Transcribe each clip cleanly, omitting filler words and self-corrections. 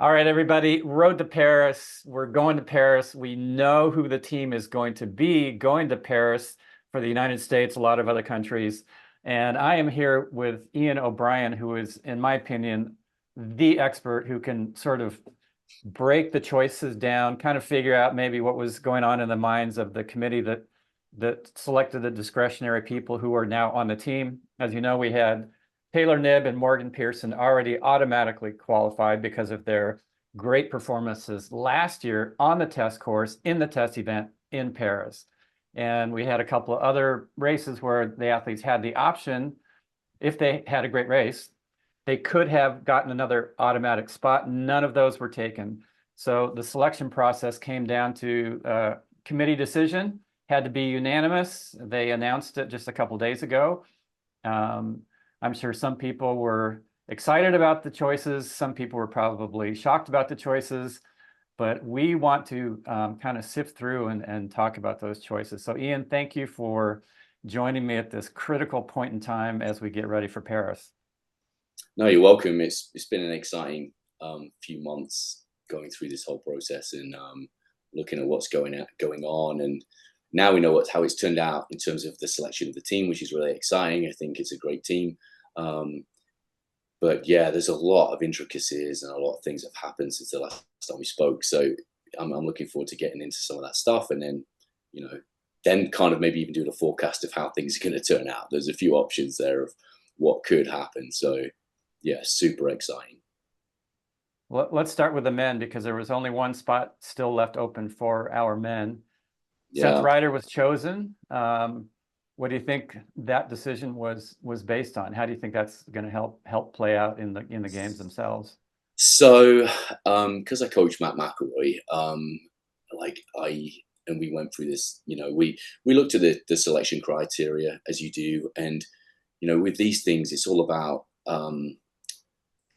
All right, everybody, Road to Paris. We're going to Paris. We know who the team is going to be going to Paris for the United States, a lot of other countries. And I am here with Ian O'Brien, who is, in my opinion, the expert who can sort of break the choices down, kind of figure out maybe what was going on in the minds of the committee that selected the discretionary people who are now on the team. As you know, we had Taylor+Knibb and Morgan Pearson already automatically qualified because of their great performances last year on the test course in the test event in Paris. And we had a couple of other races where the athletes had the option, if they had a great race, they could have gotten another automatic spot. None of those were taken. So the selection process came down to committee decision, had to be unanimous. They announced it just a couple days ago. I'm sure some people were excited about the choices. Some people were probably shocked about the choices, but we want to kind of sift through and talk about those choices. So Ian, thank you for joining me at this critical point in time as we get ready for Paris. No, you're welcome. It's been an exciting few months going through this whole process and looking at what's going on, and now we know how it's turned out in terms of the selection of the team, which is really exciting. I think it's a great team. But yeah, there's a lot of intricacies and a lot of things have happened since the last time we spoke. So I'm looking forward to getting into some of that stuff, and then, then kind of maybe even doing a forecast of how things are going to turn out. There's a few options there of what could happen. So yeah, super exciting. Well, let's start with the men because there was only one spot still left open for our men. Yeah. Seth+Rider was chosen. What do you think that decision was based on? How do you think that's going to help play out in the games themselves? So, because I coach Matt McElroy, and we went through this, we looked at the selection criteria as you do, and with these things, it's all about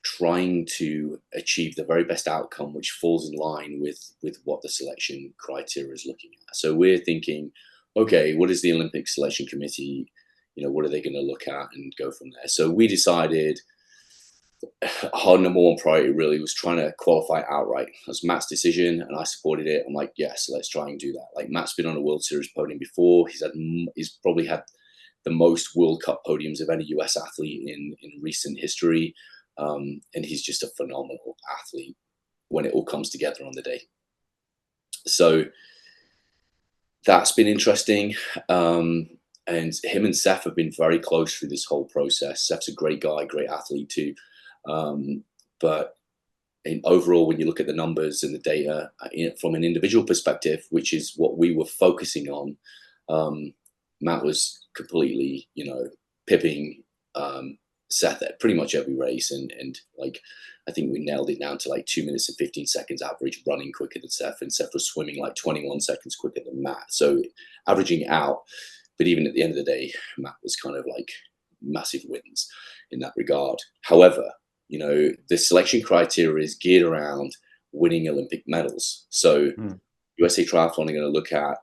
trying to achieve the very best outcome, which falls in line with what the selection criteria is looking at. So we're thinking, okay, what is the Olympic selection committee? What are they going to look at and go from there? So we decided our number one priority really was trying to qualify outright. It was Matt's decision, and I supported it. I'm like, yes, let's try and do that. Like, Matt's been on a World Series podium before. He's probably had the most World Cup podiums of any US athlete in recent history. And he's just a phenomenal athlete when it all comes together on the day. So that's been interesting. And him and Seth have been very close through this whole process. Seth's a great guy, great athlete too. But overall, when you look at the numbers and the data from an individual perspective, which is what we were focusing on, Matt was completely, pipping Seth at pretty much every race, and like, I think we nailed it down to like 2 minutes and 15 seconds average running quicker than Seth, and Seth was swimming like 21 seconds quicker than Matt. So averaging out, but even at the end of the day, Matt was kind of like massive wins in that regard. However, the selection criteria is geared around winning Olympic medals. So USA Triathlon are going to look at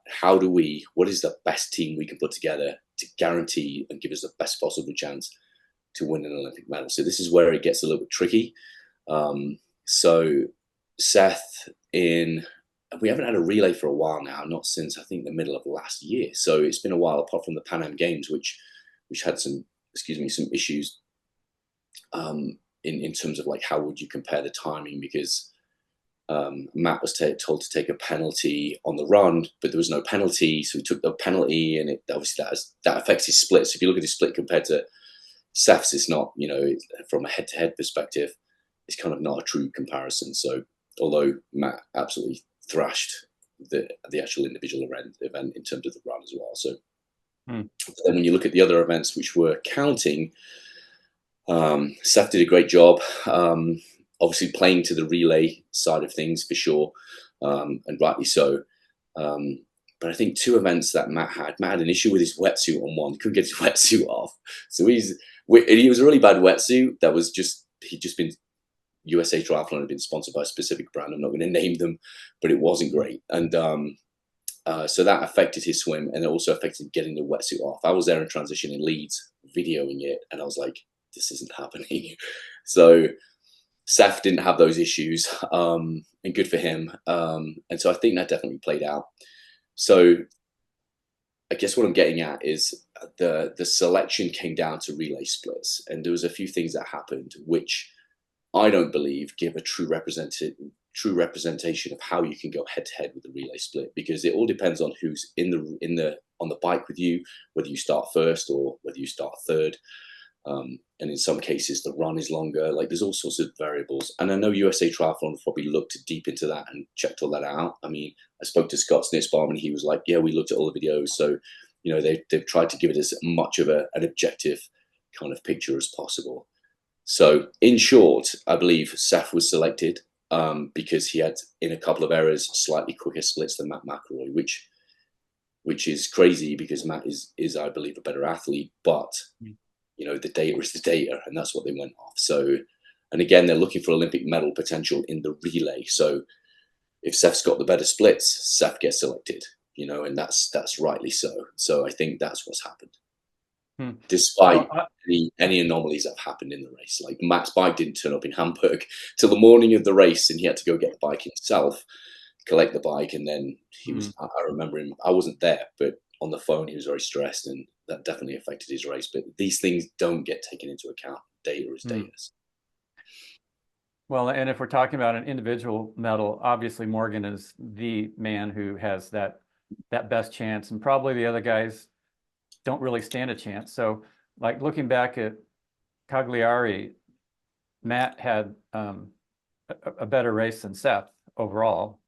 what is the best team we can put together to guarantee and give us the best possible chance to win an Olympic medal. So this is where it gets a little bit tricky. So Seth, we haven't had a relay for a while now, not since I think the middle of last year. So it's been a while, apart from the Pan Am Games, which had some issues in terms of like, how would you compare the timing? Because Matt was told to take a penalty on the run, but there was no penalty, so he took the penalty, and obviously that affects his split. So if you look at his split compared to Seth's, it's not, from a head-to-head perspective, it's kind of not a true comparison. So although Matt absolutely thrashed the actual individual event in terms of the run as well. So then when you look at the other events which were counting, Seth did a great job, obviously playing to the relay side of things for sure, and rightly so. But I think two events that Matt had an issue with his wetsuit on one. He couldn't get his wetsuit off. So he was a really bad wetsuit that was he'd just been, USA Triathlon had been sponsored by a specific brand. I'm not going to name them, but it wasn't great. And so that affected his swim, and it also affected getting the wetsuit off. I was there in transition in Leeds videoing it, and I was like, this isn't happening. So Seth didn't have those issues, and good for him. And so I think that definitely played out. So I guess what I'm getting at is the selection came down to relay splits, and there was a few things that happened which I don't believe give a true representation of how you can go head to head with the relay split, because it all depends on who's on the bike with you, whether you start first or whether you start third. And in some cases, the run is longer. Like, there's all sorts of variables. And I know USA Triathlon probably looked deep into that and checked all that out. I mean, I spoke to Scott Snitzbaum and he was like, yeah, we looked at all the videos. So, you know, they've tried to give it as much of an objective kind of picture as possible. So in short, I believe Seth was selected because he had, in a couple of errors, slightly quicker splits than Matt McElroy, which is crazy because Matt is I believe a better athlete, but you know, the data is the data, and that's what they went off. So, and again, they're looking for Olympic medal potential in the relay. So if Seth's got the better splits, Seth gets selected, you know, and that's rightly so. So I think that's what's happened. Despite any anomalies that have happened in the race. Like, Matt's bike didn't turn up in Hamburg till the morning of the race, and he had to go get the bike himself, collect the bike, and then he was, I remember him, I wasn't there, but on the phone he was very stressed, and that definitely affected his race. But these things don't get taken into account. Data is data. Well, and if we're talking about an individual medal, obviously Morgan is the man who has that best chance, and probably the other guys don't really stand a chance. So, like, looking back at Cagliari, Matt had a better race than Seth overall.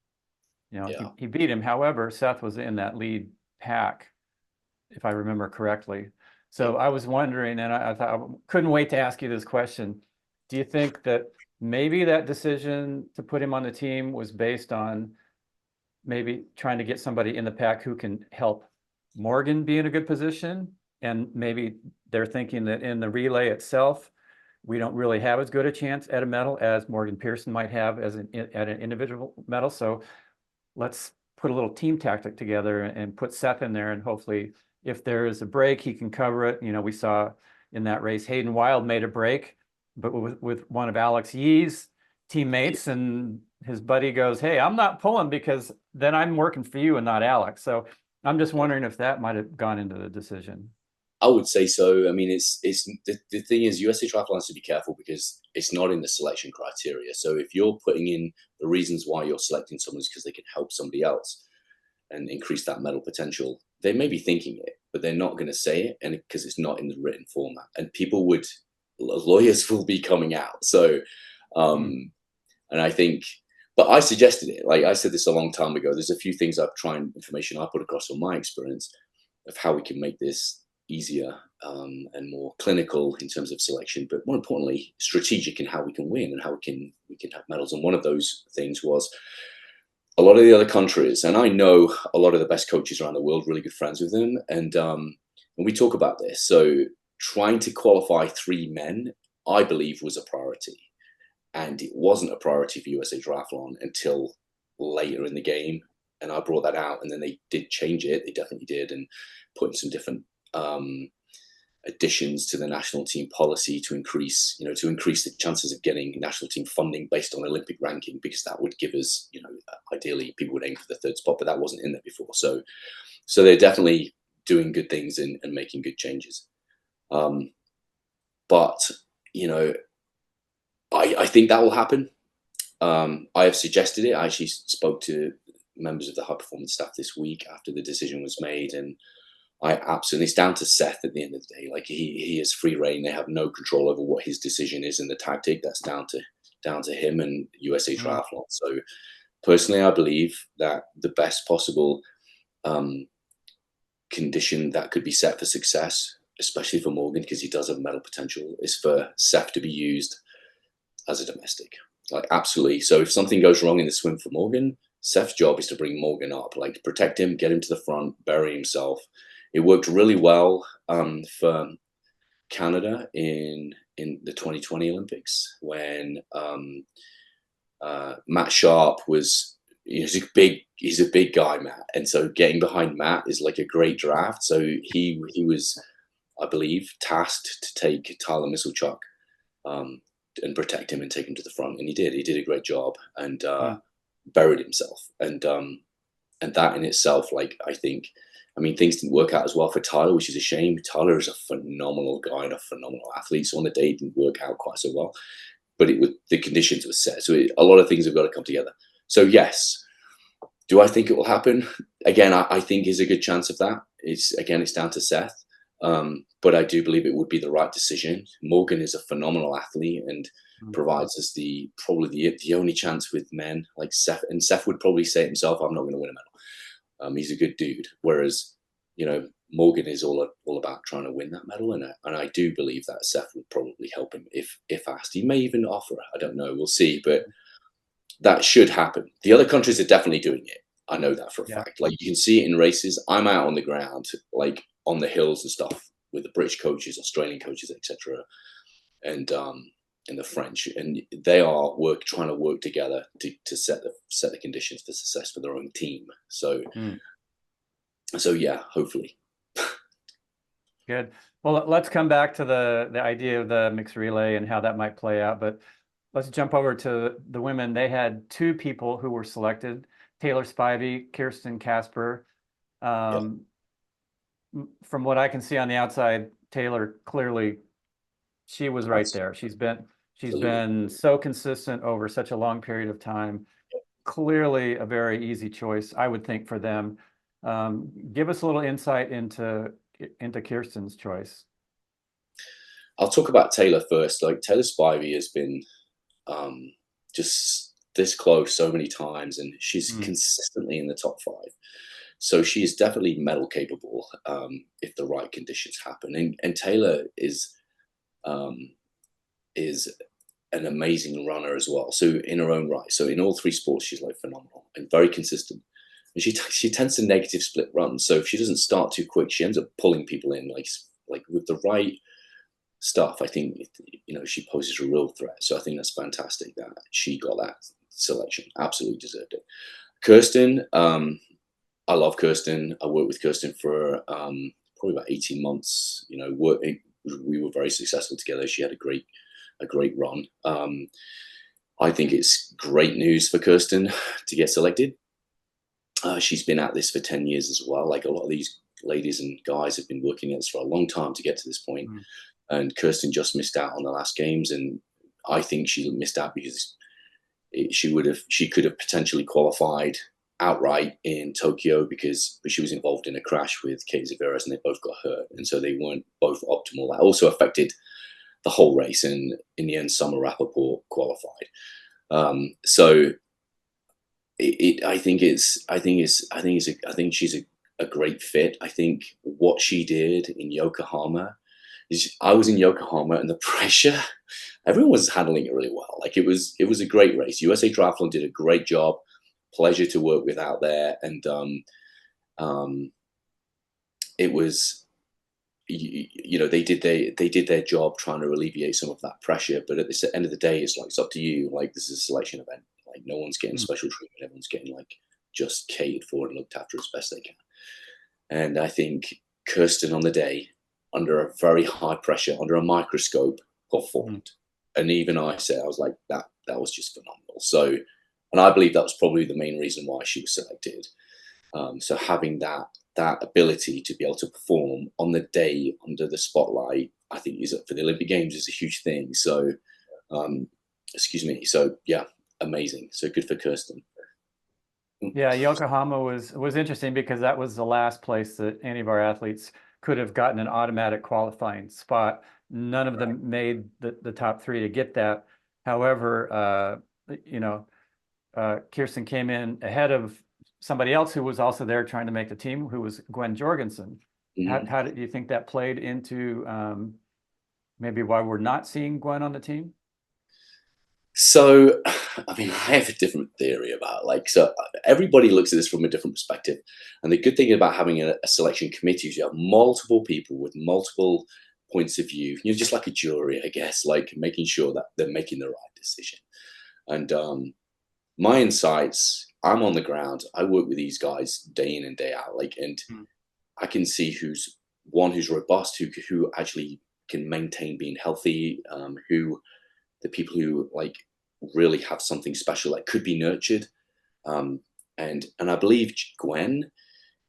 You know, he beat him. However, Seth was in that lead pack, if I remember correctly. So I was wondering, and I thought, I couldn't wait to ask you this question. Do you think that maybe that decision to put him on the team was based on maybe trying to get somebody in the pack who can help Morgan be in a good position? And maybe they're thinking that in the relay itself, we don't really have as good a chance at a medal as Morgan Pearson might have at an individual medal. So let's put a little team tactic together and put Seth in there, and hopefully if there is a break, he can cover it. You know, we saw in that race, Hayden Wild made a break, but with one of Alex+Yee's teammates, and his buddy goes, hey, I'm not pulling because then I'm working for you and not Alex. So I'm just wondering if that might have gone into the decision. I would say so. I mean, it's the thing is, USA Triathlon has to be careful because it's not in the selection criteria. So if you're putting in the reasons why you're selecting someone is because they can help somebody else and increase that medal potential, they may be thinking it, but they're not going to say it, and because it's not in the written format, and lawyers will be coming out. So, and I think, but I suggested it. Like, I said this a long time ago. There's a few things information I put across from my experience of how we can make this easier and more clinical in terms of selection, but more importantly, strategic in how we can win and how we can have medals. And one of those things was a lot of the other countries, and I know a lot of the best coaches around the world, really good friends with them, and we talk about this. So trying to qualify 3 men, I believe, was a priority, and it wasn't a priority for USA Triathlon until later in the game. And I brought that out, and then they did change it. They definitely did, and put in some different additions to the national team policy to increase the chances of getting national team funding based on Olympic ranking, because that would give us, you know, ideally people would aim for the 3rd spot, but that wasn't in there before. So they're definitely doing good things and making good changes. But, you know, I think that will happen. I have suggested it. I actually spoke to members of the high performance staff this week after the decision was made, and I absolutely, it's down to Seth at the end of the day. Like, he is free reign. They have no control over what his decision is in the tactic. That's down to him and USA Triathlon. So personally, I believe that the best possible condition that could be set for success, especially for Morgan, because he does have medal potential, is for Seth to be used as a domestic. Like, absolutely. So if something goes wrong in the swim for Morgan, Seth's job is to bring Morgan up, like protect him, get him to the front, bury himself. It worked really well for Canada in the 2020 Olympics when Matt Sharp was, he's a big guy, Matt, and so getting behind Matt is like a great draft. So he was, I believe, tasked to take Tyler Misselchuk protect him and take him to the front. And he did. He did a great job and Mm. buried himself. And that in itself, like, I mean, things didn't work out as well for Tyler, which is a shame. Tyler is a phenomenal guy and a phenomenal athlete. So on the day, it didn't work out quite so well, but the conditions were set. So a lot of things have got to come together. So yes, do I think it will happen? Again, I think there's a good chance of that. It's down to Seth. But I do believe it would be the right decision. Morgan is a phenomenal athlete and provides us probably the only chance with men like Seth. And Seth would probably say himself, I'm not going to win a medal. He's a good dude. Whereas, Morgan is all about trying to win that medal. And I do believe that Seth would probably help him if asked. He may even offer. I don't know. We'll see. But that should happen. The other countries are definitely doing it. I know that for a fact. Like, you can see it in races. I'm out on the ground, like on the hills and stuff, with the British coaches, Australian coaches, etc., and the French, and they are trying to work together to set the conditions for success for their own team. So, yeah, hopefully. Good. Well, let's come back to the idea of the mixed relay and how that might play out. But let's jump over to the women. They had two people who were selected: Taylor+Spivey, Kirsten+Kasper. From what I can see on the outside, Taylor, clearly, she was right there. She's been so consistent over such a long period of time. Clearly a very easy choice, I would think, for them. Give us a little insight into Kirsten's choice. I'll talk about Taylor first. Like, Taylor+Spivey has been just this close so many times, and she's consistently in the top 5. So she is definitely medal capable if the right conditions happen. And Taylor is an amazing runner as well. So in her own right. So in all 3 sports, she's like phenomenal and very consistent. And she tends to negative split runs. So if she doesn't start too quick, she ends up pulling people in. Like with the right stuff, I think she poses a real threat. So I think that's fantastic that she got that selection. Absolutely deserved it. Kirsten. I love Kirsten. I worked with Kirsten for probably about 18 months. We were very successful together. She had a great run. I think it's great news for Kirsten to get selected. She's been at this for 10 years as well. Like, a lot of these ladies and guys have been working at this for a long time to get to this point. And Kirsten just missed out on the last games. And I think she missed out because she could have potentially qualified outright in Tokyo, but she was involved in a crash with Kate Zaveras and they both got hurt, and so they weren't both optimal. That also affected the whole race, and in the end, Summer Rappaport qualified. I think she's a great fit. I think what she did in Yokohama is, I was in Yokohama, and the pressure, everyone was handling it really well. Like, it was a great race. USA Triathlon did a great job. Pleasure to work with out there, and it was, they did their job trying to alleviate some of that pressure. But at the end of the day, it's like, it's up to you. Like, this is a selection event. Like, no one's getting special treatment. Everyone's getting just catered for and looked after as best they can. And I think Kirsten on the day, under a very high pressure, under a microscope, performed. And even I was like, that was just phenomenal. So. And I believe that was probably the main reason why she was selected. So having that ability to be able to perform on the day under the spotlight, I think, for the Olympic Games, is a huge thing. So, So yeah, amazing. So good for Kirsten. Yeah, Yokohama was interesting because that was the last place that any of our athletes could have gotten an automatic qualifying spot. None of them made the top 3 to get that. However, Kirsten came in ahead of somebody else who was also there trying to make the team, who was Gwen Jorgensen. How do you think that played into maybe why we're not seeing Gwen on the team? So, I mean, I have a different theory about, so everybody looks at this from a different perspective. And the good thing about having a selection committee is you have multiple people with multiple points of view. You're just like a jury, I guess, like making sure that they're making the right decision. And my insights, I'm on the ground. I work with these guys day in and day out. And I can see who's robust, who actually can maintain being healthy, who the people who like really have something special that could be nurtured. And I believe Gwen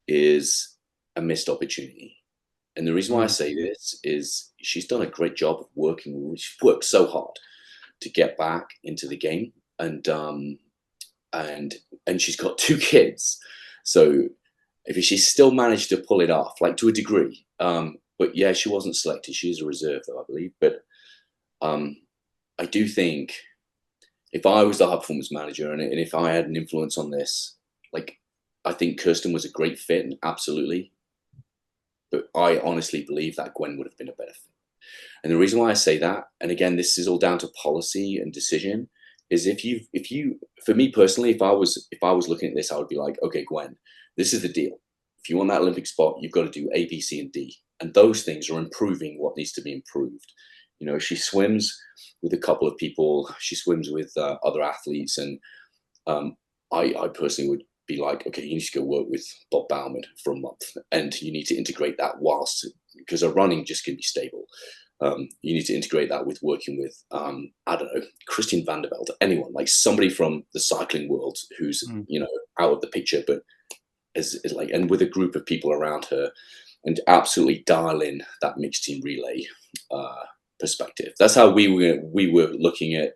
is a missed opportunity. And the reason why I say this is she's done a great job of working. She's worked so hard to get back into the game, and she's got 2 kids. So if she's still managed to pull it off, like to a degree. But yeah, she wasn't selected. She's a reserve, though, I believe. But I do think if I was the high performance manager and if I had an influence on this, like I think Kirsten was a great fit, and absolutely. But I honestly believe that Gwen would have been a better fit. And the reason why I say that, and again, this is all down to policy and decision, is if you, for me personally, if I was looking at this, I would be like, okay, Gwen, this is the deal. If you want that Olympic spot, you've got to do A, B, C, and D. And those things are improving what needs to be improved. You know, she swims with a couple of people, she swims with other athletes. And I personally would be like, okay, you need to go work with Bob Bauman for a month, and you need to integrate that because her running just can be stable. You need to integrate that with working with, I don't know, Christian Vandervelde, anyone, like somebody from the cycling world who's, you know, out of the picture, but is like, and with a group of people around her, and absolutely dial in that mixed team relay perspective. That's how we were looking at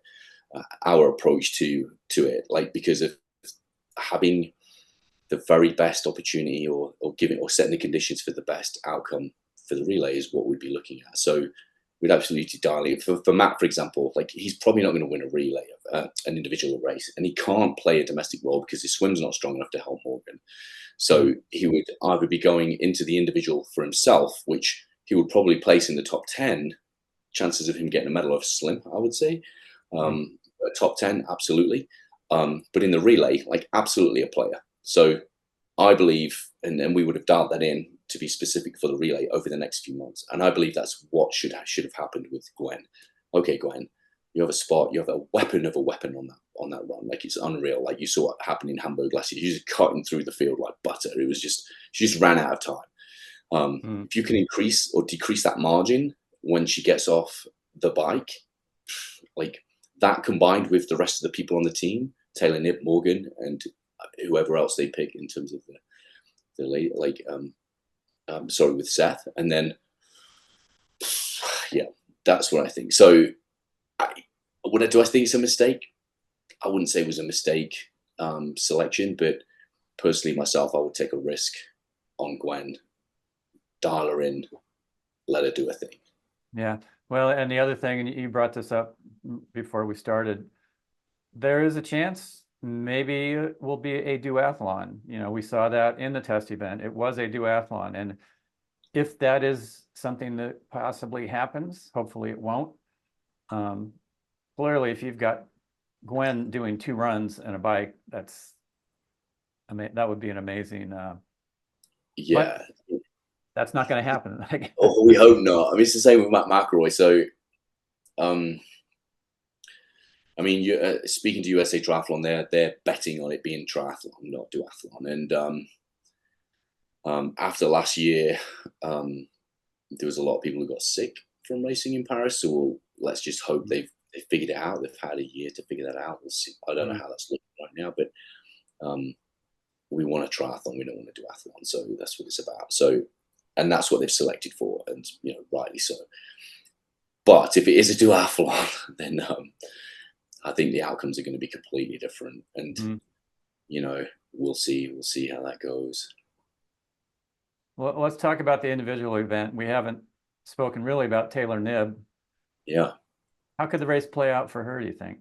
our approach to it, like, because of having the very best opportunity or giving or setting the conditions for the best outcome for the relay is what we'd be looking at. So we'd absolutely dial it. For Matt, for example, like he's probably not going to win a relay, an individual race, and he can't play a domestic role because his swim's not strong enough to help Morgan. So he would either be going into the individual for himself, which he would probably place in the top 10. Chances of him getting a medal are slim, I would say. Top 10, absolutely. But in the relay, like absolutely a player. So I believe, and we would have dialed that in to be specific for the relay over the next few months. And I believe that's what should have happened with Gwen. Okay, Gwen, you have a spot, you have a weapon of a weapon on that run. Like it's unreal. Like you saw what happened in Hamburg last year. She's cutting through the field like butter. It was just, she just ran out of time. If you can increase or decrease that margin when she gets off the bike, like that combined with the rest of the people on the team, Taylor+Knibb, Morgan, and whoever else they pick in terms of the late, like, sorry, with Seth. And then, yeah, that's what I think. So do I think it's a mistake? I wouldn't say it was a mistake selection, but personally myself, I would take a risk on Gwen, dial her in, let her do a thing. Yeah. Well, and the other thing, and you brought this up before we started, there is a chance maybe it will be a duathlon. You know, we saw that in the test event. It was a duathlon. And if that is something that possibly happens, hopefully it won't. Clearly, if you've got Gwen doing 2 runs and a bike, that would be an amazing. Yeah. That's not going to happen. Oh, we hope not. I mean, it's the same with Matt McElroy. So, I mean, speaking to USA Triathlon, they're betting on it being triathlon, not duathlon. And after last year, there was a lot of people who got sick from racing in Paris. So let's just hope they've figured it out. They've had a year to figure that out. We'll see. I don't know how that's looking right now, but we want a triathlon. We don't want a duathlon. So that's what it's about. So, and that's what they've selected for, and you know, rightly so. But if it is a duathlon, then I think the outcomes are going to be completely different, and you know, we'll see how that goes. Well, let's talk about the individual event. We haven't spoken really about Taylor+Knibb. Yeah. How could the race play out for her, do you think?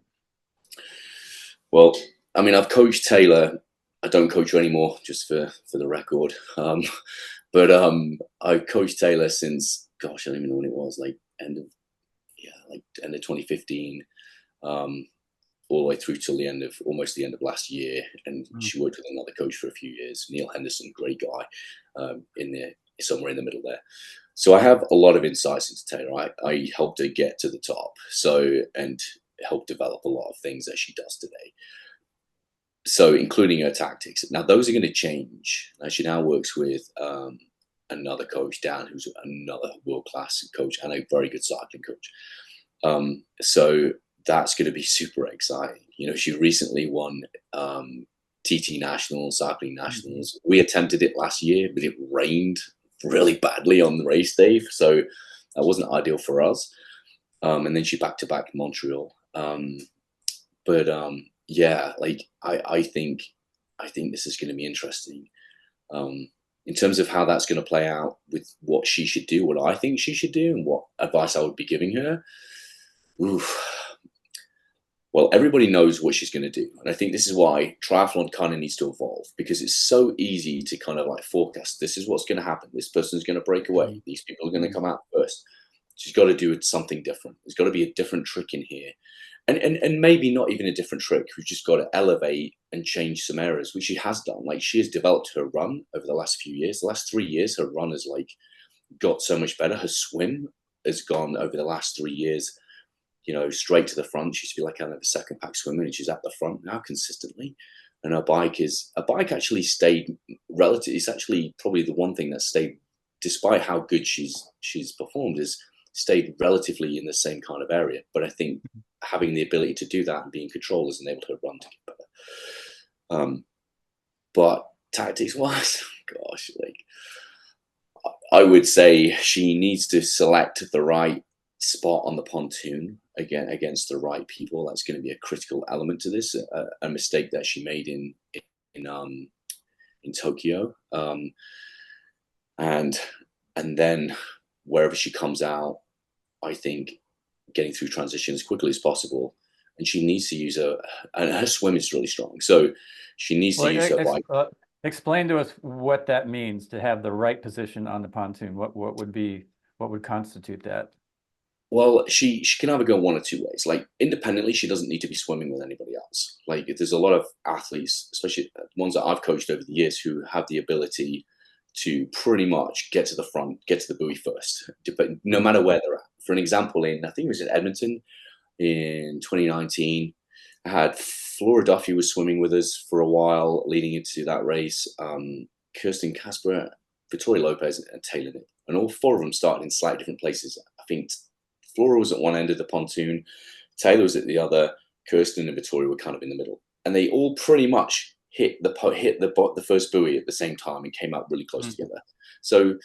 Well, I mean, I've coached Taylor. I don't coach her anymore, just for the record. But I've coached Taylor since, gosh, I don't even know when it was, like end of 2015. All the way through till almost the end of last year. And she worked with another coach for a few years, Neil Henderson, great guy, somewhere in the middle there. So I have a lot of insights into Taylor. I helped her get to the top, and helped develop a lot of things that she does today. So including her tactics. Now those are going to change. She now works with another coach, Dan, who's another world-class coach and a very good cycling coach. So that's going to be super exciting. You know, she recently won TT Nationals, cycling nationals. We attempted it last year, but it rained really badly on the race day, so that wasn't ideal for us. And then she back to back Montreal. Yeah, like I think this is going to be interesting. In terms of how that's going to play out with what she should do, what I think she should do, and what advice I would be giving her. Oof. Well, everybody knows what she's going to do. And I think this is why triathlon kind of needs to evolve, because it's so easy to kind of like forecast, this is what's going to happen. This person's going to break away. These people are going to come out first. She's got to do something different. There's got to be a different trick in here. And maybe not even a different trick. We've just got to elevate and change some areas, which she has done. Like, she has developed her run over the last few years. The last 3 years, her run has like got so much better. Her swim has gone over the last 3 years, you know, straight to the front. She used to be like kind of a second pack swimmer, and she's at the front now consistently. And her bike actually stayed relative. It's actually probably the one thing that stayed, despite how good she's performed, is stayed relatively in the same kind of area. But I think having the ability to do that and be in control has enabled her run to get better. But tactics wise, gosh, like, I would say she needs to select the right spot on the pontoon again against the right people. That's going to be a critical element to this. A mistake that she made in Tokyo, and then wherever she comes out, I think getting through transition as quickly as possible. And she needs to use and her swim is really strong, so she needs to use her bike. Explain to us what that means, to have the right position on the pontoon. What would constitute that? Well, she can either go one or two ways. Like, independently, she doesn't need to be swimming with anybody else. Like, there's a lot of athletes, especially ones that I've coached over the years, who have the ability to pretty much get to the front, get to the buoy first, but no matter where they're at. For an example, I think it was in Edmonton in 2019, I had Flora Duffy was swimming with us for a while leading into that race. Kirsten+Kasper, Vittoria Lopez, and Taylor+Knibb. And all four of them started in slightly different places. I think Flora was at one end of the pontoon, Taylor was at the other, Kirsten and Vittoria were kind of in the middle. And they all pretty much hit the first buoy at the same time and came out really close together. So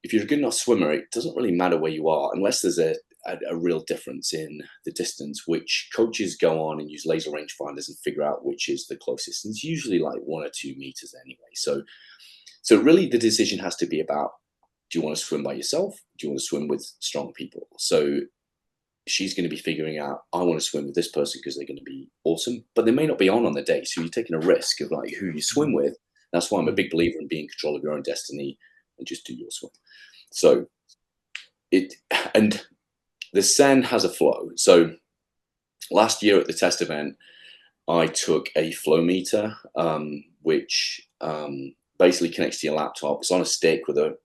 if you're a good enough swimmer, it doesn't really matter where you are, unless there's a real difference in the distance, which coaches go on and use laser rangefinders and figure out which is the closest. And it's usually like 1 or 2 meters anyway. So really the decision has to be about, do you want to swim by yourself? Do you want to swim with strong people? So she's going to be figuring out, I want to swim with this person because they're going to be awesome, but they may not be on the day. So you're taking a risk of like who you swim with. That's why I'm a big believer in being in control of your own destiny and just do your swim. So and the Seine has a flow. So last year at the test event, I took a flow meter, which basically connects to your laptop. It's on a stick with a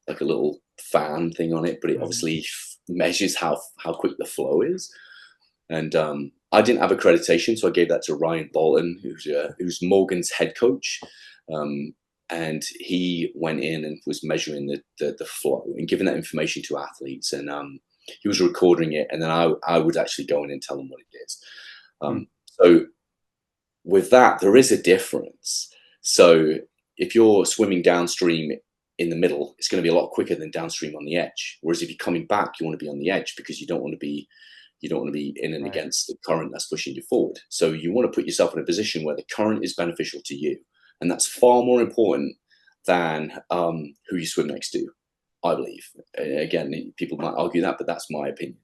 like a little fan thing on it, but it obviously measures how quick the flow is. And I didn't have accreditation, so I gave that to Ryan Bolton, who's Morgan's head coach. And he went in and was measuring the flow and giving that information to athletes. And he was recording it, and then I would actually go in and tell them what it is. So with that, there is a difference. So if you're swimming downstream in the middle, it's going to be a lot quicker than downstream on the edge. Whereas if you're coming back, you want to be on the edge because you don't want to be in and against the current that's pushing you forward. So you want to put yourself in a position where the current is beneficial to you. And that's far more important than who you swim next to, I believe. Again, people might argue that, but that's my opinion.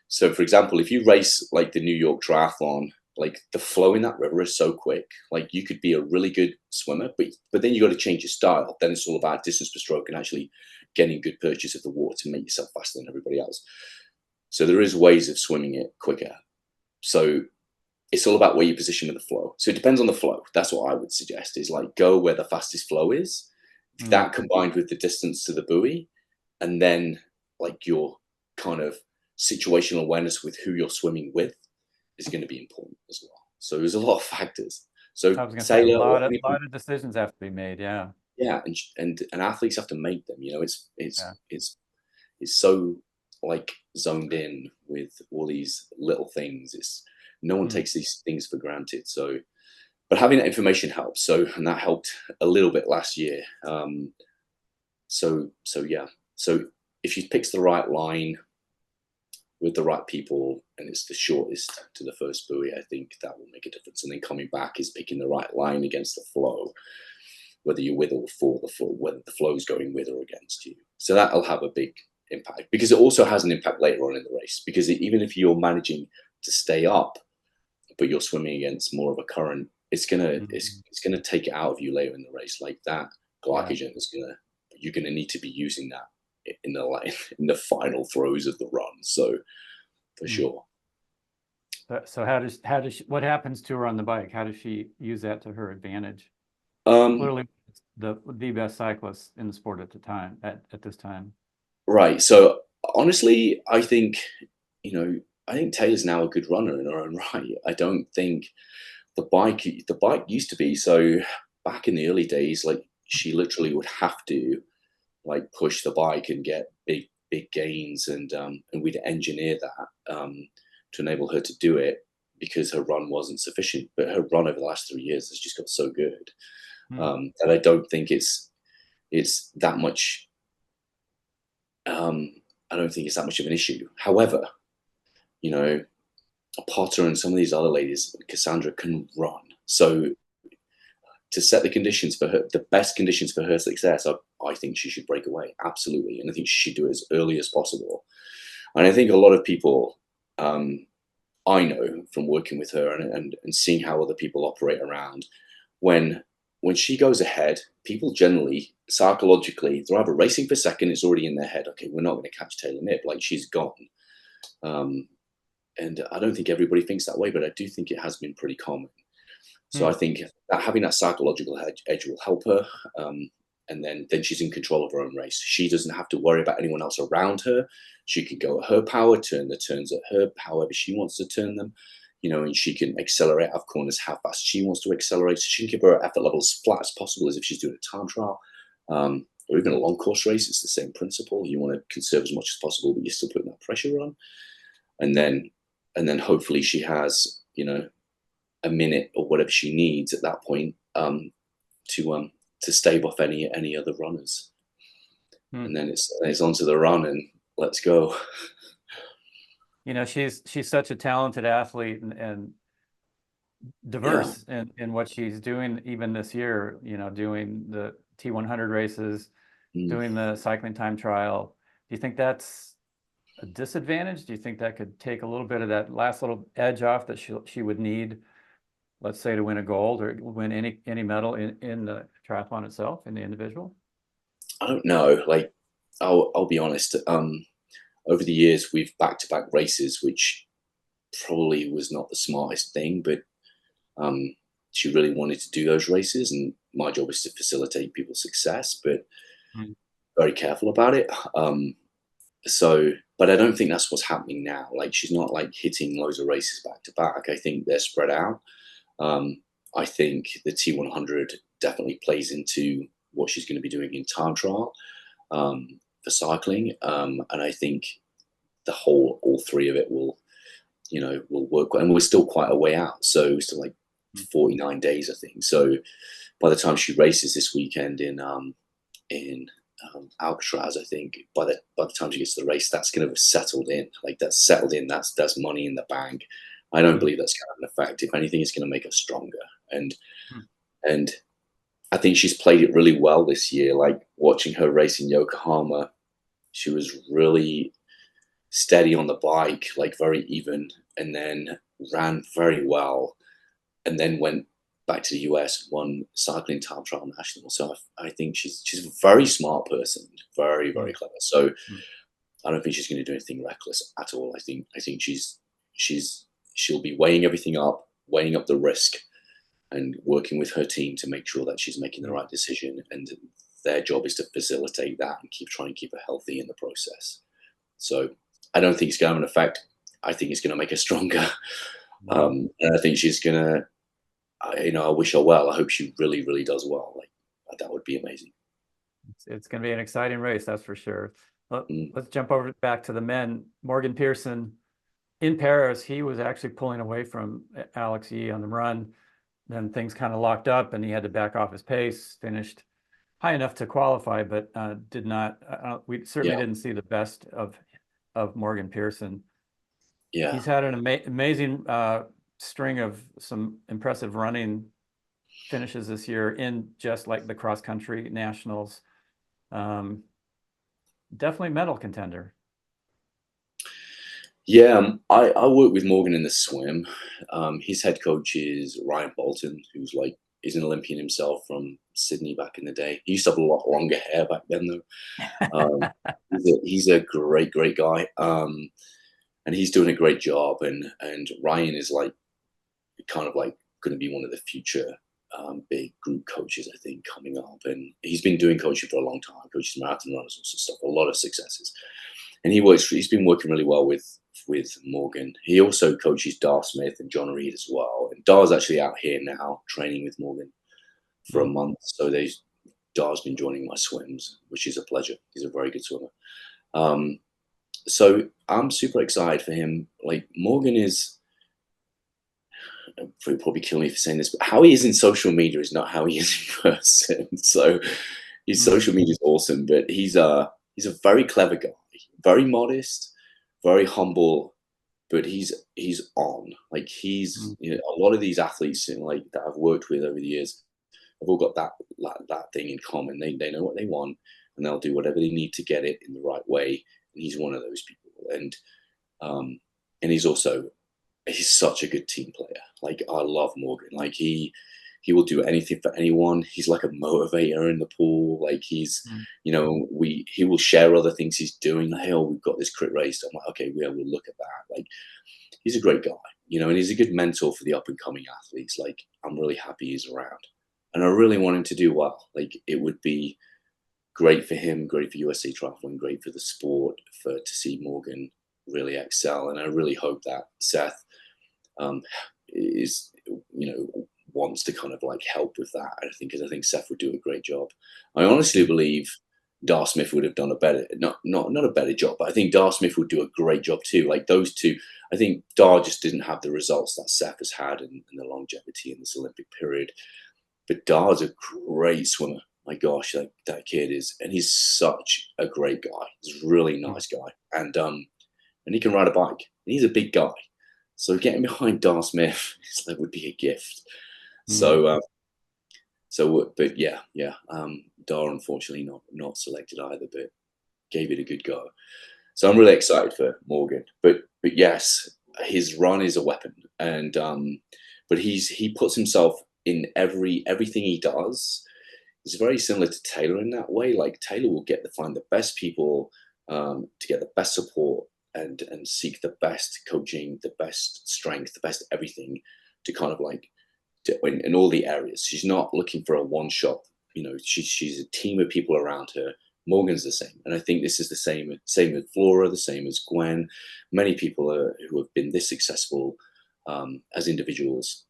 So for example, if you race like the New York Triathlon, like the flow in that river is so quick. Like you could be a really good swimmer, but then you got to change your style. Then it's all about distance per stroke and actually getting good purchase of the water to make yourself faster than everybody else. So there is ways of swimming it quicker. So it's all about where you position with the flow. So it depends on the flow. That's what I would suggest, is like go where the fastest flow is. That combined with the distance to the buoy, and then like your kind of situational awareness with who you're swimming with is going to be important as well. So there's a lot of factors. So I was going to say a lot of decisions have to be made. Yeah. Yeah, and athletes have to make them. You know, it's so like zoned in with all these little things. It's no one takes these things for granted. So, but having that information helps. So, and that helped a little bit last year. So yeah. So if she picks the right line with the right people and it's the shortest to the first buoy, I think that will make a difference. And then coming back is picking the right line against the flow, whether you're with or for the flow, whether the flow is going with or against you. So that'll have a big impact, because it also has an impact later on in the race, because even if you're managing to stay up, but you're swimming against more of a current, it's gonna take it out of you later in the race. Like that glycogen is you're gonna need to be using that in the final throes of the run. So for sure. So how does she, what happens to her on the bike? How does she use that to her advantage? Clearly the best cyclist in the sport at the time, at this time. Right. So honestly, I think, I think Taylor's now a good runner in her own right. I don't think the bike used to be, so back in the early days, like she literally would have to like push the bike and get big gains, and we'd engineer that to enable her to do it, because her run wasn't sufficient. But her run over the last 3 years has just got so good that I don't think it's that much. I don't think it's that much of an issue. However, Potter and some of these other ladies, Cassandra, can run. So to set the conditions for her, the best conditions for her success, I think she should break away. Absolutely. And I think she should do it as early as possible. And I think a lot of people I know from working with her and seeing how other people operate around, when she goes ahead, people generally, psychologically, they're either racing for second, it's already in their head, okay, we're not going to catch Taylor+Knibb, like she's gone. And I don't think everybody thinks that way, but I do think it has been pretty common. So I think that having that psychological edge will help her. And then she's in control of her own race. She doesn't have to worry about anyone else around her. She can go at her power, turn the turns at her, however she wants to turn them, and she can accelerate out of corners how fast she wants to accelerate. So she can keep her effort level as flat as possible, as if she's doing a time trial. Or even a long course race, it's the same principle. You want to conserve as much as possible, but you're still putting that pressure on. And then hopefully she has, a minute or whatever she needs at that point to stave off any other runners. And then it's onto the run and let's go. She's such a talented athlete and diverse in what she's doing, even this year, doing the T100 races, doing the cycling time trial. Do you think that's a disadvantage? Do you think that could take a little bit of that last little edge off that she would need, let's say, to win a gold or win any medal in the triathlon itself, in the individual? I don't know. Like, I'll be honest. Over the years, we've back-to-back races, which probably was not the smartest thing, but she really wanted to do those races, and my job is to facilitate people's success, but very careful about it. But I don't think that's what's happening now. Like, she's not like hitting loads of races back to back. I think they're spread out. I think the T100 definitely plays into what she's going to be doing in time trial for cycling. And I think all three of it will work. And we're still quite a way out. So we're still like 49 days, I think. So by the time she races this weekend in Alcatraz, I think by the time she gets to the race, that's going to have settled in. Like, that's settled in. That's money in the bank. I don't believe that's going to have an effect. If anything, it's going to make her stronger. And I think she's played it really well this year. Like, watching her race in Yokohama, she was really steady on the bike, like very even, and then ran very well, and then went back to the US, won cycling time trial national. So I think she's a very smart person, very, very clever. So I don't think she's going to do anything reckless at all. I think she'll be weighing everything up, weighing up the risk, and working with her team to make sure that she's making the right decision. And their job is to facilitate that and try and keep her healthy in the process. So I don't think it's going to have an effect. I think it's going to make her stronger. And I think she's going to, I wish her well. I hope she really, really does well. Like, that would be amazing. It's going to be an exciting race, that's for sure. Let's jump over back to the men. Morgan Pearson in Paris, he was actually pulling away from Alex+Yee on the run. Then things kind of locked up and he had to back off his pace, finished high enough to qualify, but did not, we certainly didn't see the best of Morgan Pearson. Yeah. He's had an amazing string of some impressive running finishes this year in just like the cross country nationals. Definitely medal contender. Yeah, I work with Morgan in the swim. His head coach is Ryan Bolton, who's like, he's an Olympian himself from Sydney back in the day. He used to have a lot longer hair back then, though. He's a great guy, and he's doing a great job. And Ryan is like kind of like going to be one of the future big group coaches, I think, coming up. And he's been doing coaching for a long time, coaches marathon runners and stuff, a lot of successes. And he's been working really well with Morgan. He also coaches Dar Smith and John Reed as well. And Dar's actually out here now training with Morgan for a month. So Dar's been joining my swims, which is a pleasure. He's a very good swimmer. So I'm super excited for him. Like, Morgan is, he'll probably kill me for saying this, but how he is in social media is not how he is in person. So his social media is awesome, but he's a very clever guy, very modest, very humble, but he's on. Like, he's, you know, a lot of these athletes, you know, like that I've worked with over the years, have all got that thing in common. They know what they want, and they'll do whatever they need to get it in the right way. And he's one of those people. And he's such a good team player. Like, I love Morgan. Like, he will do anything for anyone. He's like a motivator in the pool. Like, he's, you know, he will share other things he's doing. Like, hey, oh, we've got this crit race. I'm like, okay, we'll look at that. Like, he's a great guy, you know, and he's a good mentor for the up and coming athletes. Like, I'm really happy he's around, and I really want him to do well. Like, it would be great for him, great for USA Triathlon, great for the sport, to see Morgan really excel. And I really hope that Seth is, you know, wants to kind of like help with that. I think Seth would do a great job. I honestly believe Dar Smith would have done a better, not a better job, but I think Dar Smith would do a great job too. Like, those two, I think Dar just didn't have the results that Seth has had and the longevity in this Olympic period. But Dar's a great swimmer. My gosh, that kid is, and he's such a great guy. He's a really nice guy, and he can ride a bike. And he's a big guy, so getting behind Dar Smith would be a gift. So, but yeah. Dar unfortunately not selected either, but gave it a good go. So I'm really excited for Morgan. But yes, his run is a weapon, and but he puts himself in everything he does. It's very similar to Taylor in that way. Like, Taylor will find the best people to get the best support and seek the best coaching, the best strength, the best everything to kind of like in all the areas. She's not looking for a one shot. You know, she's a team of people around her. Morgan's the same, and I think this is the same with Flora, the same as Gwen. Many people who have been this successful as individuals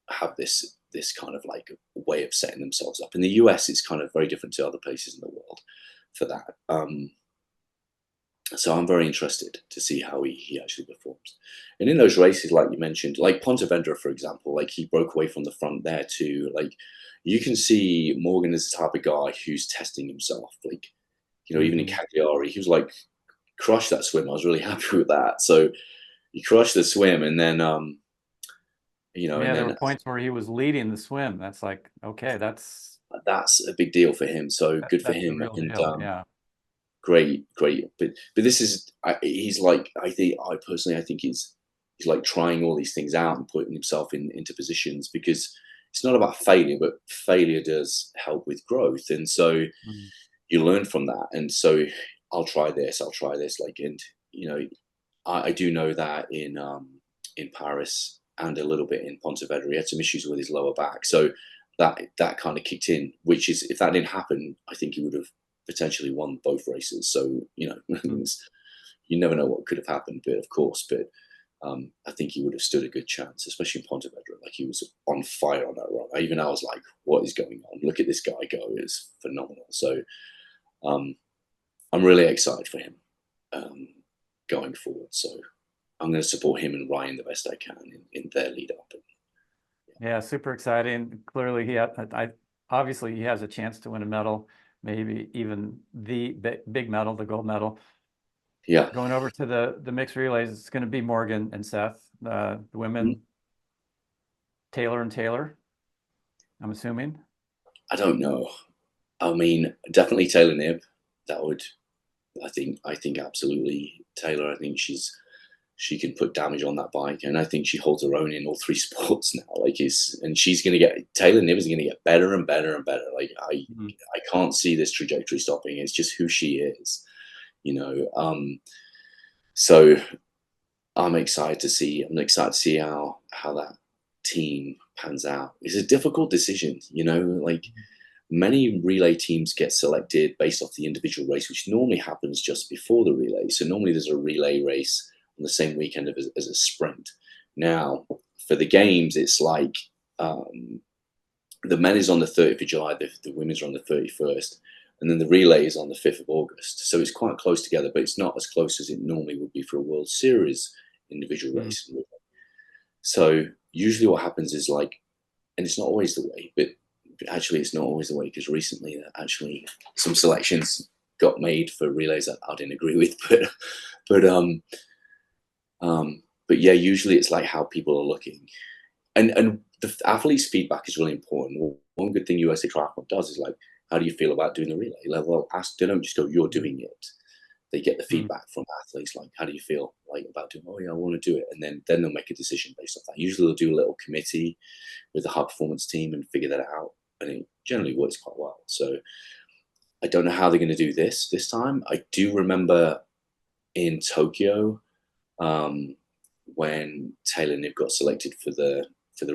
have this kind of like way of setting themselves up. In the US, it's kind of very different to other places in the world for that. So I'm very interested to see how he actually performs. And in those races, like you mentioned, like Pontevedra, for example, like, he broke away from the front there too. Like, you can see Morgan is the type of guy who's testing himself. Like, you know, even in Cagliari, he was like, crushed that swim. I was really happy with that. So he crushed the swim, and then you know, yeah, and there then were points where he was leading the swim. That's like, okay, that's a big deal for him. So good for that's the him. real And deal. Yeah. great. But this is, he's like, I think he's like trying all these things out and putting himself into positions, because it's not about failure, but failure does help with growth. And so you learn from that. And so I'll try this. Like, and you know, I do know that in Paris and a little bit in Pontevedra, he had some issues with his lower back. So that kind of kicked in, which is, if that didn't happen, I think he would have potentially won both races. So, you know, you never know what could have happened, but of course, but I think he would have stood a good chance, especially in Pontevedra. Like, he was on fire on that run. I was like, what is going on? Look at this guy go. It's phenomenal. So, I'm really excited for him going forward. So I'm going to support him and Ryan the best I can in their lead up. Yeah, super exciting. Clearly, obviously he has a chance to win a medal, maybe even the big medal, the gold medal. Yeah. Going over to the mixed relays, it's going to be Morgan and Seth. The women, Taylor and Taylor, I'm assuming. I don't know. I mean, definitely Taylor+Knibb. That would, I think absolutely Taylor. I think she can put damage on that bike, and I think she holds her own in all three sports now. And she's going to get, Taylor+Knibb is going to get better and better and better. Like I can't see this trajectory stopping. It's just who she is, you know. So I'm excited to see how that team pans out. It's a difficult decision, you know, like many relay teams get selected based off the individual race, which normally happens just before the relay. So normally there's a relay race on the same weekend as a sprint. Now, for the games, it's like the men is on the 30th of July, the women's are on the 31st, and then the relay is on the 5th of August. So it's quite close together, but it's not as close as it normally would be for a World Series individual race. So usually what happens is like, and it's not always the way, but actually it's not always the way, because recently actually some selections got made for relays that I didn't agree with, but yeah, usually it's like how people are looking, and the athlete's feedback is really important. One good thing USA Triathlon does is like, how do you feel about doing the relay? Like, well, they don't just go, you're doing it. They get the feedback from athletes, like, how do you feel like about doing? Oh yeah, I want to do it, and then they'll make a decision based off that. Usually they'll do a little committee with the high performance team and figure that out, and it generally works quite well. So I don't know how they're going to do this time. I do remember in Tokyo when Taylor+Knibb got selected for the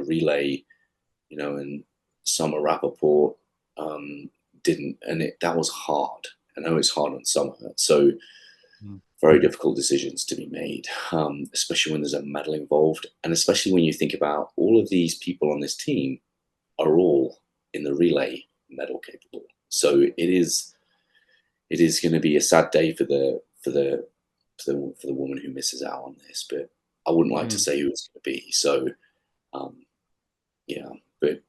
relay, you know, and Summer Rappaport didn't, and that was hard. I know it's hard on Summer, so very difficult decisions to be made, especially when there's a medal involved, and especially when you think about all of these people on this team are all in the relay medal capable. So it is going to be a sad day for the woman who misses out on this, but I wouldn't like to say who it's going to be. So yeah, but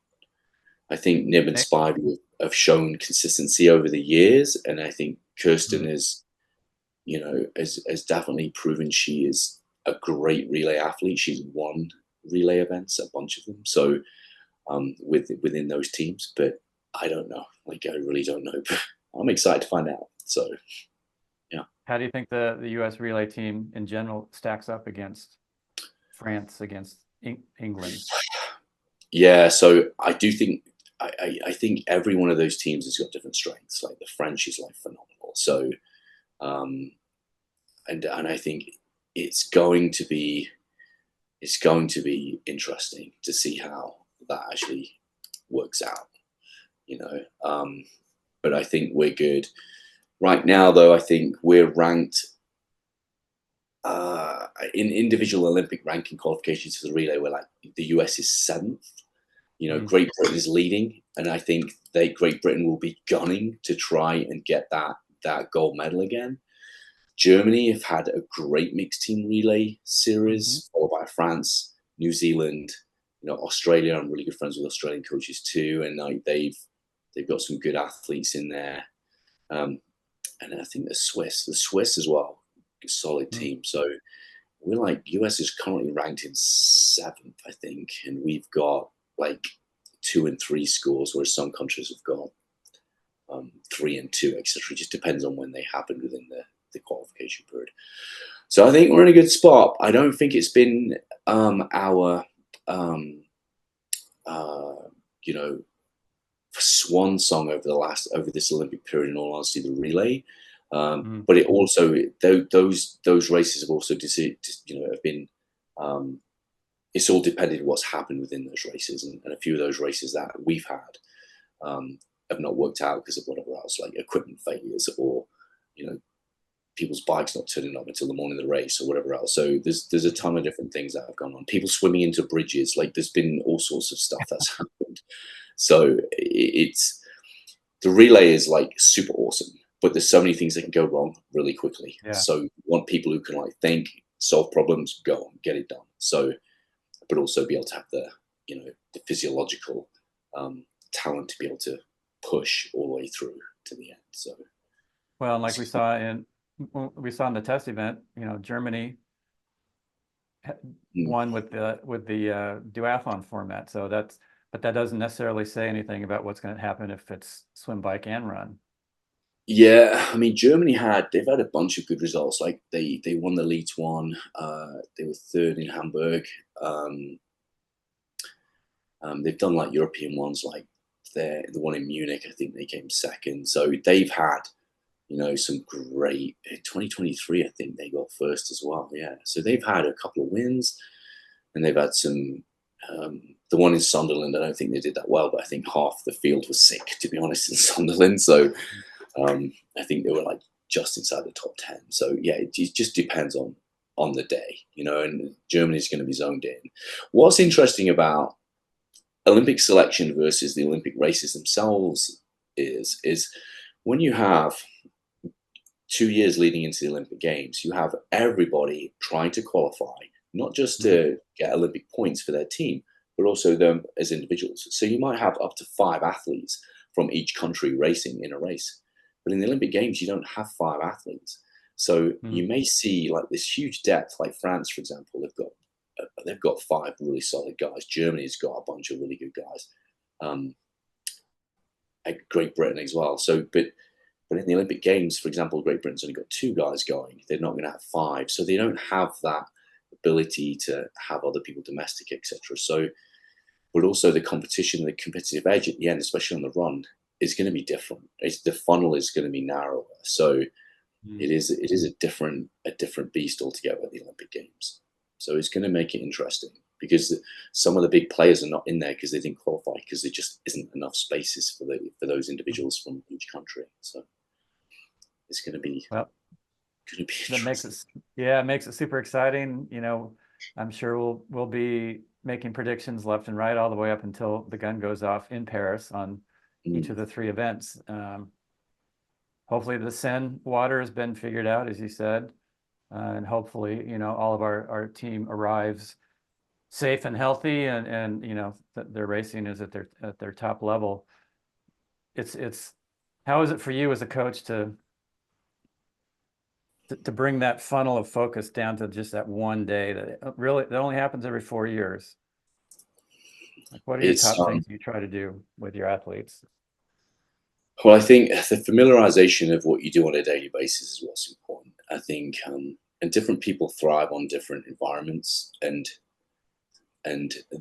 I think Knibb and Spivey have shown consistency over the years, and I think Kirsten is, you know, has definitely proven she is a great relay athlete. She's won relay events, a bunch of them. So within those teams, but I don't know. Like, I really don't know. But I'm excited to find out. So yeah. How do you think the U.S. relay team in general stacks up against France, against England? Yeah, so I do think I think every one of those teams has got different strengths. Like the French is like phenomenal. So and I think it's going to be interesting to see how that actually works out, you know. But I think we're good right now, though. I think we're ranked in individual Olympic ranking qualifications for the relay. We're like, the US is 7th. You know, Great Britain is leading, and I think Great Britain will be gunning to try and get that gold medal again. Germany have had a great mixed team relay series, followed by France, New Zealand, you know, Australia. I'm really good friends with Australian coaches too, and like they've got some good athletes in there. And I think the Swiss as well, a solid team. So we're like, US is currently ranked in 7th, I think, and we've got like 2 and 3 scores, whereas some countries have got 3 and 2, etc. It just depends on when they happen within the qualification period. So I think we're in a good spot. I don't think it's been our you know, swan song over this Olympic period, in all honesty, the relay. But it also, those races have also have been it's all depended on what's happened within those races, and a few of those races that we've had have not worked out because of whatever else, like equipment failures, or, you know, people's bikes not turning up until the morning of the race, or whatever else. So there's a ton of different things that have gone on. People swimming into bridges, like there's been all sorts of stuff that's happened. So it's, the relay is like super awesome, but there's so many things that can go wrong really quickly. Yeah. So you want people who can like think, solve problems, go on, get it done. So, but also be able to have the, you know, the physiological talent to be able to push all the way through to the end. So, Well, and like we saw in the test event, you know, Germany won with the duathlon format. So but that doesn't necessarily say anything about what's going to happen if it's swim, bike, and run. yeah, I mean, they've had a bunch of good results. Like they won the Leeds one. They were third in Hamburg. They've done like European ones, like the one in Munich. I think they came second. So they've had, you know, some great. 2023, I think they got first as well. Yeah, so they've had a couple of wins, and they've had some. The one in Sunderland, I don't think they did that well, but I think half the field was sick, to be honest, in Sunderland. So I think they were like just inside the top 10. So yeah, it just depends on the day, you know, and Germany's going to be zoned in. What's interesting about Olympic selection versus the Olympic races themselves is when you have 2 years leading into the Olympic Games, you have everybody trying to qualify, not just to get Olympic points for their team, but also them as individuals. So you might have up to 5 athletes from each country racing in a race. But in the Olympic Games, you don't have 5 athletes. So you may see like this huge depth, like France, for example, they've got 5 really solid guys. Germany's got a bunch of really good guys. Great Britain as well. So, but in the Olympic Games, for example, Great Britain's only got 2 guys going. They're not going to have 5. So they don't have that ability to have other people domestic, etc. So, but also the competition, the competitive edge at the end, especially on the run, is going to be different. The funnel is going to be narrower. So it is a different beast altogether at the Olympic Games. So it's going to make it interesting because some of the big players are not in there because they didn't qualify because there just isn't enough spaces for those individuals from each country. So it's going to be that makes it super exciting. You know, I'm sure we'll be making predictions left and right all the way up until the gun goes off in Paris on each of the 3 events. Hopefully the Seine water has been figured out, as you said, and hopefully, you know, all of our team arrives safe and healthy, and you know, their racing is at their top level. It's how is it for you as a coach to bring that funnel of focus down to just that one day that only happens every 4 years? Like, what are your top things you try to do with your athletes? Well, I think the familiarization of what you do on a daily basis is what's important. I think, and different people thrive on different environments, and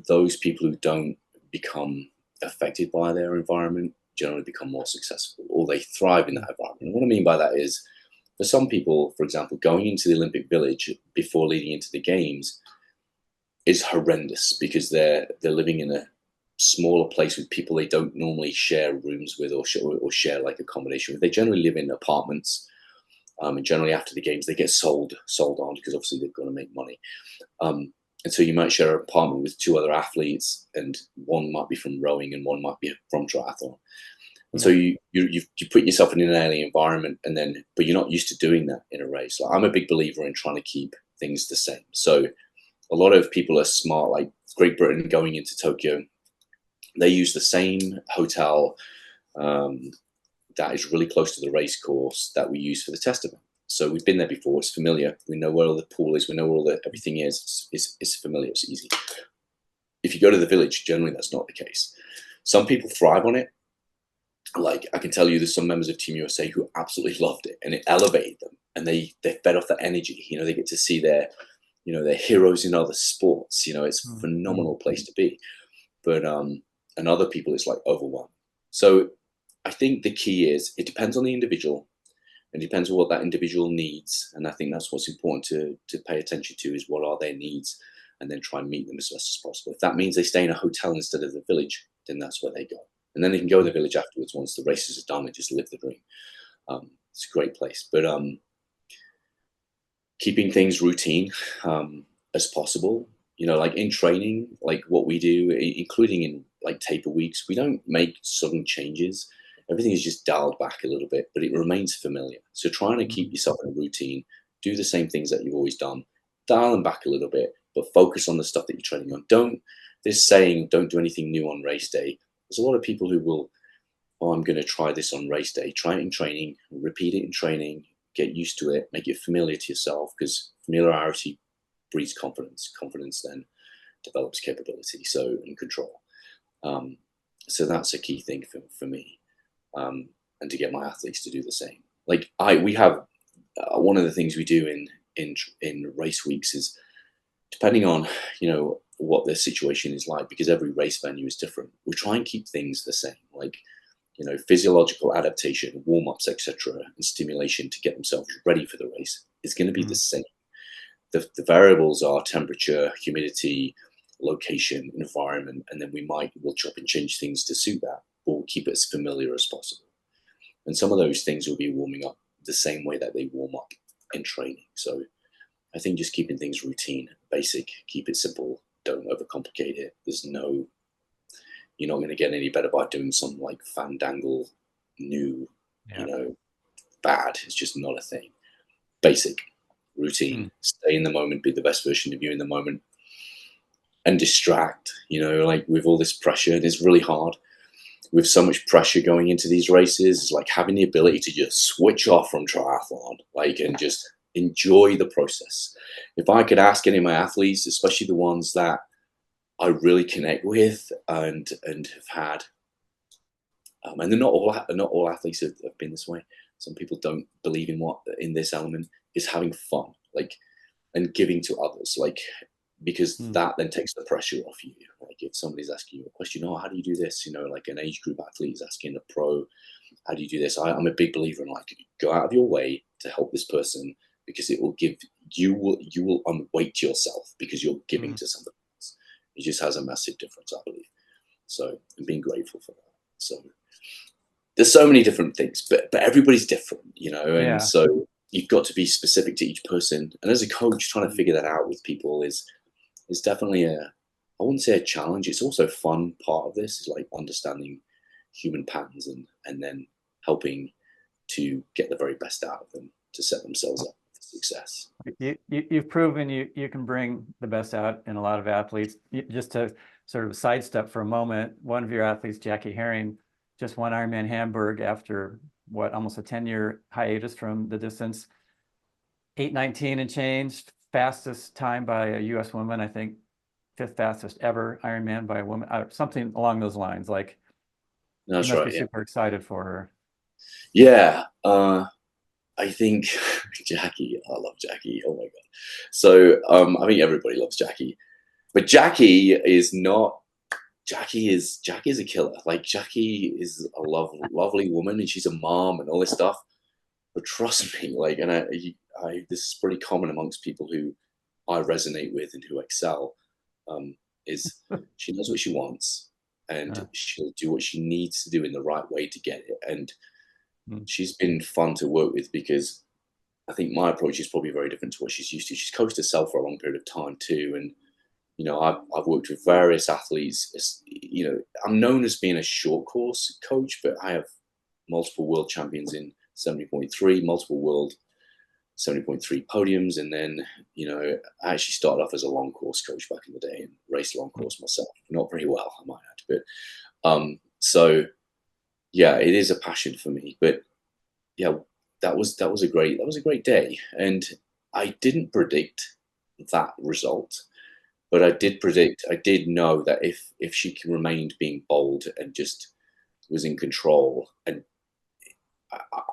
those people who don't become affected by their environment generally become more successful, or they thrive in that environment. And what I mean by that is, for some people, for example, going into the Olympic Village before leading into the Games is horrendous because they're living in a smaller place with people they don't normally share rooms with or share like accommodation with. They generally live in apartments, and generally after the Games they get sold on because obviously they've got to make money. And so you might share an apartment with 2 other athletes, and one might be from rowing and one might be from triathlon. And so you put yourself in an alien environment, but you're not used to doing that in a race. Like, I'm a big believer in trying to keep things the same. So a lot of people are smart, like Great Britain going into Tokyo, they use the same hotel that is really close to the race course that we use for the test event. So we've been there before, it's familiar. We know where all the pool is, we know where everything is. It's familiar, it's easy. If you go to the Village, generally that's not the case. Some people thrive on it. Like, I can tell you there's some members of Team USA who absolutely loved it, and it elevated them, and they fed off that energy. You know, they get to see their heroes in other sports. You know, it's a phenomenal place to be. But and other people, it's like overwhelming. So I think the key is it depends on the individual. It depends on what that individual needs, and I think that's what's important to pay attention to, is what are their needs, and then try and meet them as best as possible. If that means they stay in a hotel instead of the Village, then that's where they go. And then they can go to the Village afterwards once the races are done and just live the dream. It's a great place. But keeping things routine as possible. You know, like in training, like what we do, including in like taper weeks, we don't make sudden changes. everything is just dialed back a little bit, but it remains familiar. So trying to keep yourself in a routine, do the same things that you've always done, dial them back a little bit, but focus on the stuff that you're training on. This saying, don't do anything new on race day. There's a lot of people who will, oh, I'm going to try this on race day. Try it in training, repeat it in training, get used to it, make it familiar to yourself, because familiarity breeds confidence. Confidence then develops capability, and control. So that's a key thing for me, and to get my athletes to do the same. Like we have one of the things we do in race weeks is, depending on what the situation is like, because every race venue is different, we try and keep things the same, like physiological adaptation, warm-ups, etc., and stimulation to get themselves ready for the race is going to be the same. The variables are temperature, humidity, location, environment, and then we'll chop and change things to suit that, but we'll keep it as familiar as possible. And some of those things will be warming up the same way that they warm up in training. So I think just keeping things routine, basic, keep it simple, don't overcomplicate it. You're not going to get any better by doing some like fandangle new, bad. It's just not a thing. Basic, routine, stay in the moment, be the best version of you in the moment, and distract, like with all this pressure. And it's really hard with so much pressure going into these races. It's like having the ability to just switch off from triathlon, and just enjoy the process. If I could ask any of my athletes, especially the ones that I really connect with and have had, and they're not all athletes have been this way. Some people don't believe in this element, is having fun, and giving to others, because that then takes the pressure off you. Like if somebody's asking you a question, oh, how do you do this? Like an age group athlete is asking a pro, how do you do this? I'm a big believer in go out of your way to help this person, because it will give you will unweight yourself because you're giving to somebody else. It just has a massive difference, I believe. So I'm being grateful for that. So there's so many different things, but everybody's different, and so you've got to be specific to each person. And as a coach, trying to figure that out with people is definitely I wouldn't say a challenge. It's also a fun part of this, is like understanding human patterns and then helping to get the very best out of them to set themselves up for success. You've proven you can bring the best out in a lot of athletes. Just to sort of sidestep for a moment, one of your athletes, Jackie Herring, just won Ironman Hamburg after almost a 10-year hiatus from the distance. 8:19 and change, fastest time by a U.S. woman, I think 5th fastest ever Ironman by a woman, something along those lines. Like, that's you must right. be super excited for her. Yeah, I think Jackie. I love Jackie. Oh my god. So I think everybody loves Jackie, but Jackie is not. Jackie is a killer. Like Jackie is a lovely woman, and she's a mom and all this stuff. But trust me, and this is pretty common amongst people who I resonate with and who excel. Is she knows what she wants, and she'll do what she needs to do in the right way to get it. And she's been fun to work with, because I think my approach is probably very different to what she's used to. She's coached herself for a long period of time too, and I've worked with various athletes. I'm known as being a short course coach, but I have multiple world champions in 70.3, multiple world 70.3 podiums. And then, I actually started off as a long course coach back in the day and raced long course myself. Not very well, I might add. But so yeah, it is a passion for me. But yeah, that was a great day. And I didn't predict that result. But I did know that if she remained being bold and just was in control, and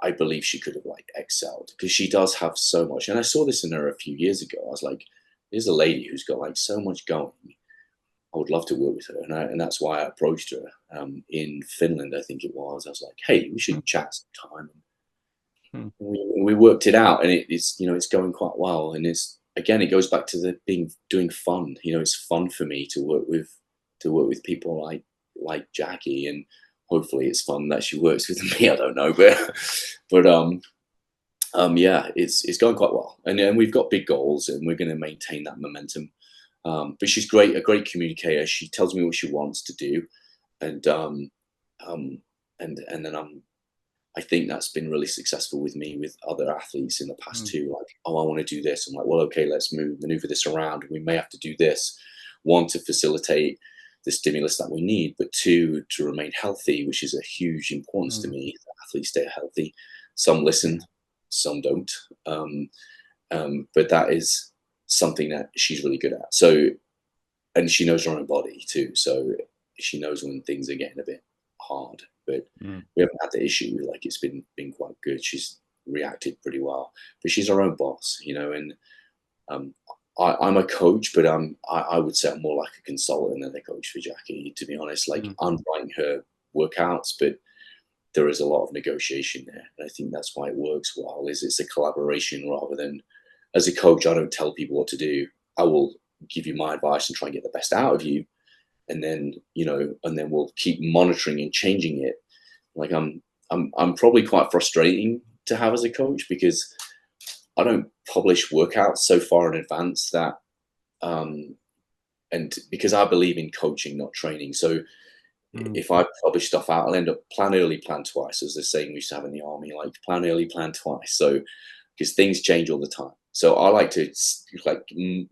I believe she could have excelled, because she does have so much. And I saw this in her a few years ago. I was like, there's a lady who's got so much going. I would love to work with her. And that's why I approached her in Finland, I think it was. I was like, hey, we should chat sometime. We worked it out, and it's going quite well. And again, it goes back to doing fun. It's fun for me to work with people like Jackie, and hopefully it's fun that she works with me. I don't know, but yeah, it's going quite well, and we've got big goals, and we're going to maintain that momentum. But she's a great communicator. She tells me what she wants to do, and and then I think that's been really successful with me, with other athletes in the past too. Like, oh, I want to do this. I'm like, well, okay, let's maneuver this around. We may have to do this. One, to facilitate the stimulus that we need, but two, to remain healthy, which is a huge importance to me. That athletes stay healthy. Some listen, some don't. But that is something that she's really good at. So, and she knows her own body too. So she knows when things are getting a bit hard. But we haven't had the issue. Like, it's been quite good. She's reacted pretty well. But she's her own boss, you know. And I'm a coach, but I would say I'm more like a consultant than a coach for Jackie, to be honest. Like, I'm writing her workouts, but there is a lot of negotiation there. And I think that's why it works well, is it's a collaboration rather than, as a coach, I don't tell people what to do. I will give you my advice and try and get the best out of you. And then, you know, and then we'll keep monitoring and changing it. Like, I'm probably quite frustrating to have as a coach, because I don't publish workouts so far in advance that, and because I believe in coaching, not training. So if I publish stuff out, I'll end up plan early, plan twice, as the saying we used to have in the army, like plan early, plan twice. So, because things change all the time. So I like to like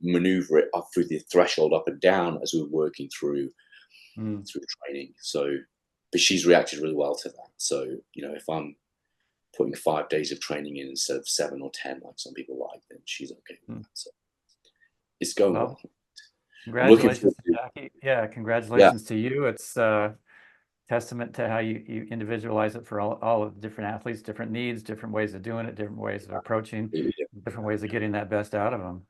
maneuver it up through the threshold, up and down, as we're working through training. So, but she's reacted really well to that. So, you know, if I'm putting 5 days of training in instead of 7 or 10, like some people like, then she's okay with that. So it's going well. Congratulations to Jackie. Yeah, congratulations to you. It's testament to how you individualize it for all of the different athletes, different needs, different ways of doing it, different ways of approaching, different ways of getting that best out of them.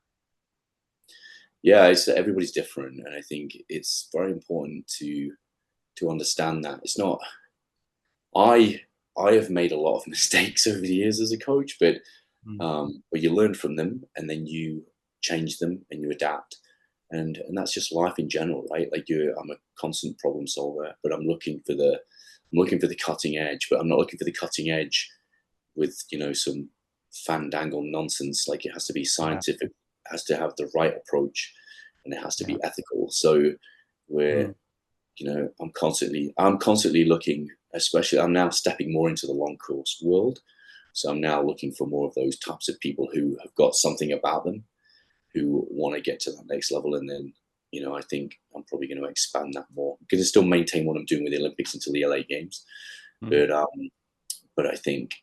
Yeah, it's everybody's different, and I think it's very important to understand that it's not. I have made a lot of mistakes over the years as a coach, but you learn from them, and then you change them and you adapt. And that's just life in general, right? Like, I'm a constant problem solver, but I'm looking for the cutting edge, but I'm not looking for the cutting edge with, you know, some fandangle nonsense. Like, it has to be scientific, it has to have the right approach, and it has to be ethical. So we're, you know, I'm constantly looking, especially I'm now stepping more into the long course world. So I'm now looking for more of those types of people who have got something about them, who want to get to that next level. And then, you know, I think I'm probably going to expand that more. I'm going to still maintain what I'm doing with the Olympics until the LA Games. But I think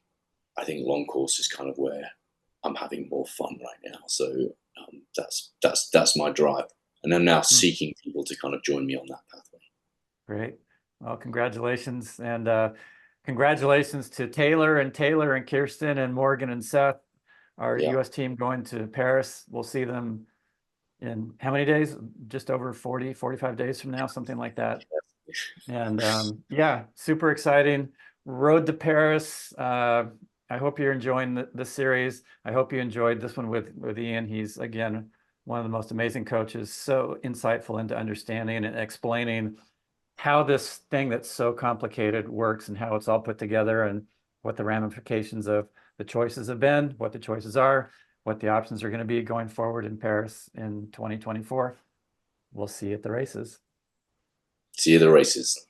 long course is kind of where I'm having more fun right now. So that's my drive. And I'm now seeking people to kind of join me on that pathway. Great. Well, congratulations. And congratulations to Taylor and Kirsten and Morgan and Seth, our US team going to Paris. We'll see them in how many days? Just over 40, 45 days from now, something like that. And yeah, super exciting. Road to Paris. I hope you're enjoying the series. I hope you enjoyed this one with Ian. He's, again, one of the most amazing coaches, so insightful into understanding and explaining how this thing that's so complicated works and how it's all put together and what the ramifications of the choices have been, what the choices are, what the options are going to be going forward in Paris in 2024. We'll see you at the races. See you at the races.